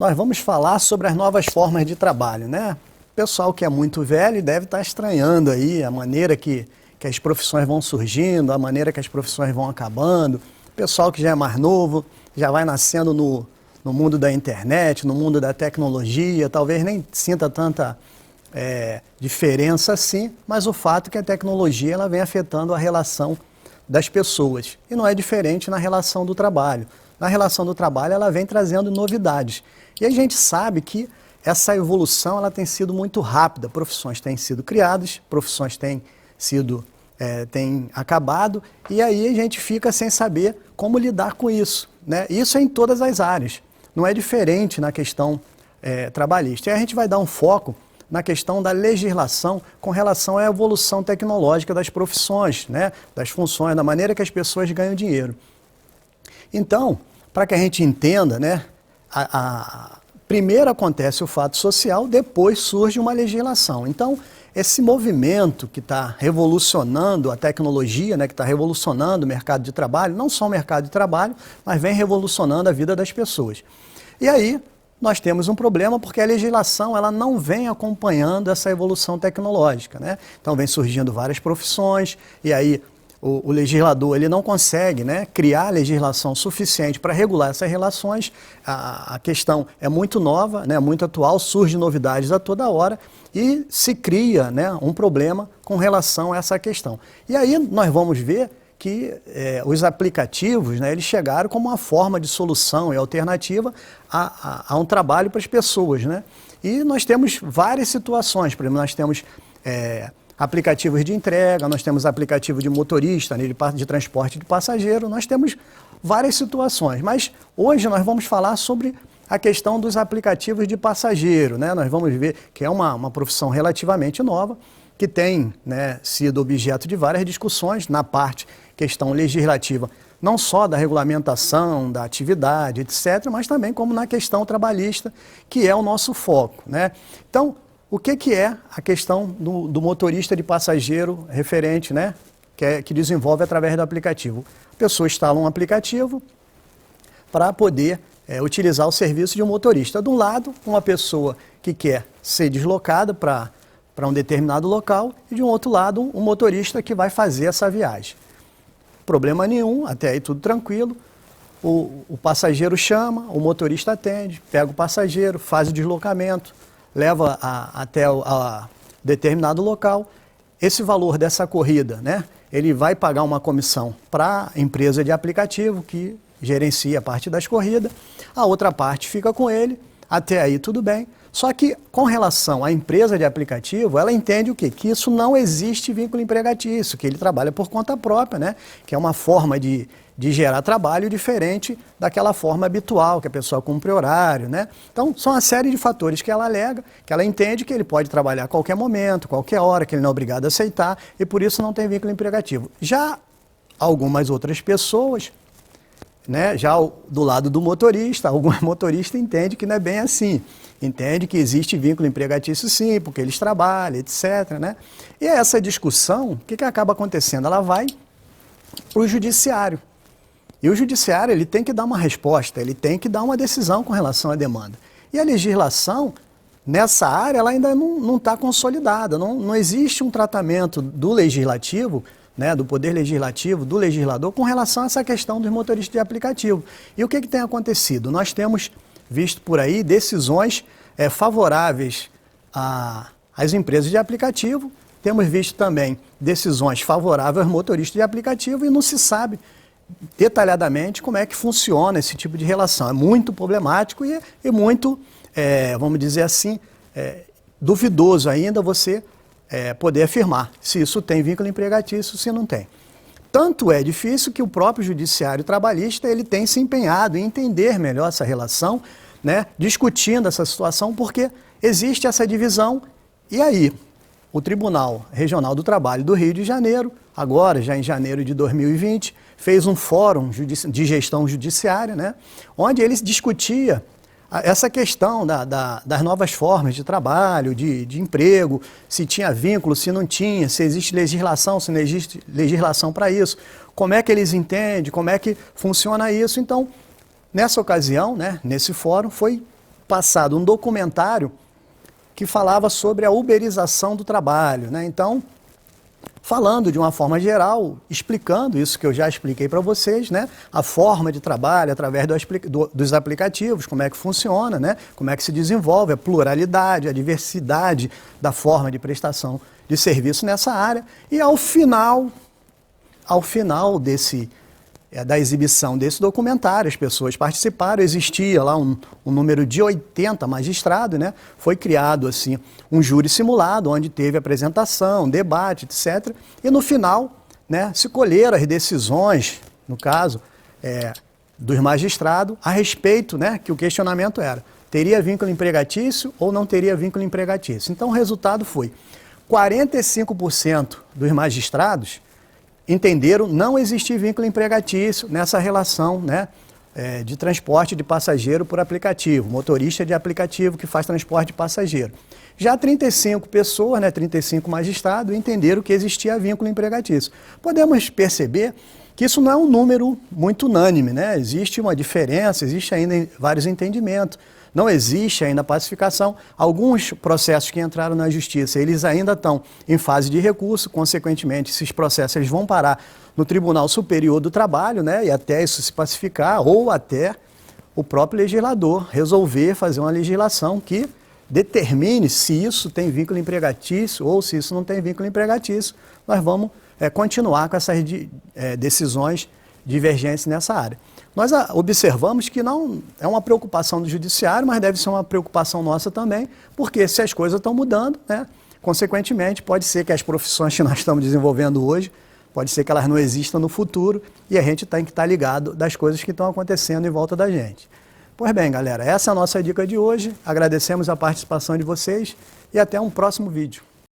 Nós vamos falar sobre as novas formas de trabalho, né? O pessoal que é muito velho deve estar estranhando aí a maneira que as profissões vão surgindo, a maneira que as profissões vão acabando. O pessoal que já é mais novo, já vai nascendo no mundo da internet, no mundo da tecnologia, talvez nem sinta tanta diferença assim, mas o fato é que a tecnologia ela vem afetando a relação das pessoas. E não é diferente na relação do trabalho. Na relação do trabalho ela vem trazendo novidades. E a gente sabe que essa evolução ela tem sido muito rápida, profissões têm sido criadas, profissões têm acabado, e aí a gente fica sem saber como lidar com isso, né? Isso é em todas as áreas, não é diferente na questão trabalhista. E a gente vai dar um foco na questão da legislação com relação à evolução tecnológica das profissões, né? Das funções, da maneira que as pessoas ganham dinheiro. Então, para que a gente entenda, né? Primeiro acontece o fato social, depois surge uma legislação. Então, esse movimento que está revolucionando a tecnologia, né, que está revolucionando o mercado de trabalho, não só o mercado de trabalho, mas vem revolucionando a vida das pessoas. E aí, nós temos um problema porque a legislação ela não vem acompanhando essa evolução tecnológica, né? Então, vem surgindo várias profissões, e aí o legislador ele não consegue, né, criar legislação suficiente para regular essas relações. A questão é muito nova, né, muito atual, surgem novidades a toda hora e se cria, né, um problema com relação a essa questão. E aí nós vamos ver que os aplicativos, né, eles chegaram como uma forma de solução e alternativa a um trabalho para as pessoas, né? E nós temos várias situações, por exemplo, nós temos aplicativos de entrega, nós temos aplicativo de motorista, né, de transporte de passageiro, nós temos várias situações. Mas hoje nós vamos falar sobre a questão dos aplicativos de passageiro, né? Nós vamos ver que é uma profissão relativamente nova, que tem, né, sido objeto de várias discussões na questão legislativa, não só da regulamentação, da atividade, etc., mas também como na questão trabalhista, que é o nosso foco, né? Então, o que é a questão do motorista de passageiro referente, né, que desenvolve através do aplicativo? A pessoa instala um aplicativo para poder utilizar o serviço de um motorista. De um lado, uma pessoa que quer ser deslocada para um determinado local e de um outro lado, um motorista que vai fazer essa viagem. Problema nenhum, até aí tudo tranquilo. O passageiro chama, o motorista atende, pega o passageiro, faz o deslocamento, leva até determinado local. Esse valor dessa corrida, né, ele vai pagar uma comissão para a empresa de aplicativo que gerencia a parte das corridas, a outra parte fica com ele, até aí tudo bem. Só que com relação à empresa de aplicativo, ela entende o quê? Que isso não existe vínculo empregatício, que ele trabalha por conta própria, né? Que é uma forma de gerar trabalho diferente daquela forma habitual, que a pessoa cumpre horário, né? Então, são uma série de fatores que ela alega, que ela entende que ele pode trabalhar a qualquer momento, qualquer hora, que ele não é obrigado a aceitar, e por isso não tem vínculo empregativo. Já algumas outras pessoas, né, já do lado do motorista, algum motorista entende que não é bem assim. Entende que existe vínculo empregatício sim, porque eles trabalham, etc., né? E essa discussão, o que acaba acontecendo? Ela vai para o judiciário. E o judiciário ele tem que dar uma resposta, ele tem que dar uma decisão com relação à demanda. E a legislação, nessa área, ela ainda não está consolidada, não existe um tratamento do legislativo, né, do poder legislativo, do legislador, com relação a essa questão dos motoristas de aplicativo. E o que tem acontecido? Nós temos visto por aí decisões favoráveis às empresas de aplicativo, temos visto também decisões favoráveis aos motoristas de aplicativo e não se sabe detalhadamente como é que funciona esse tipo de relação. É muito problemático e muito, vamos dizer assim, duvidoso ainda você poder afirmar se isso tem vínculo empregatício, se não tem. Tanto é difícil que o próprio judiciário trabalhista ele tem se empenhado em entender melhor essa relação, né, discutindo essa situação, porque existe essa divisão. E aí, o Tribunal Regional do Trabalho do Rio de Janeiro, agora já em janeiro de 2020, fez um fórum de gestão judiciária, né, onde ele discutia essa questão das novas formas de trabalho, de emprego, se tinha vínculo, se não tinha, se existe legislação, se não existe legislação para isso, como é que eles entendem, como é que funciona isso. Então, nessa ocasião, né, nesse fórum, foi passado um documentário que falava sobre a uberização do trabalho, né? Então, falando de uma forma geral, explicando isso que eu já expliquei para vocês, né? A forma de trabalho através dos aplicativos, como é que funciona, né? Como é que se desenvolve a pluralidade, a diversidade da forma de prestação de serviço nessa área. E ao final da exibição desse documentário, as pessoas participaram, existia lá um número de 80 magistrados, né? Foi criado assim um júri simulado, onde teve apresentação, debate, etc. E no final, né, se colheram as decisões, no caso, dos magistrados, a respeito, né, que o questionamento era, teria vínculo empregatício ou não teria vínculo empregatício? Então o resultado foi, 45% dos magistrados entenderam não existir vínculo empregatício nessa relação, né, de transporte de passageiro por aplicativo, motorista de aplicativo que faz transporte de passageiro. Já 35 pessoas, né, 35 magistrados, entenderam que existia vínculo empregatício. Podemos perceber que isso não é um número muito unânime, né? Existe uma diferença, existe ainda vários entendimentos. Não existe ainda pacificação. Alguns processos que entraram na justiça, eles ainda estão em fase de recurso, consequentemente, esses processos eles vão parar no Tribunal Superior do Trabalho, né? E até isso se pacificar, ou até o próprio legislador resolver fazer uma legislação que determine se isso tem vínculo empregatício ou se isso não tem vínculo empregatício. Nós vamos continuar com essas decisões divergentes nessa área. Nós observamos que não é uma preocupação do judiciário, mas deve ser uma preocupação nossa também, porque se as coisas estão mudando, né, consequentemente, pode ser que as profissões que nós estamos desenvolvendo hoje, pode ser que elas não existam no futuro, e a gente tem que estar ligado das coisas que estão acontecendo em volta da gente. Pois bem, galera, essa é a nossa dica de hoje. Agradecemos a participação de vocês e até um próximo vídeo.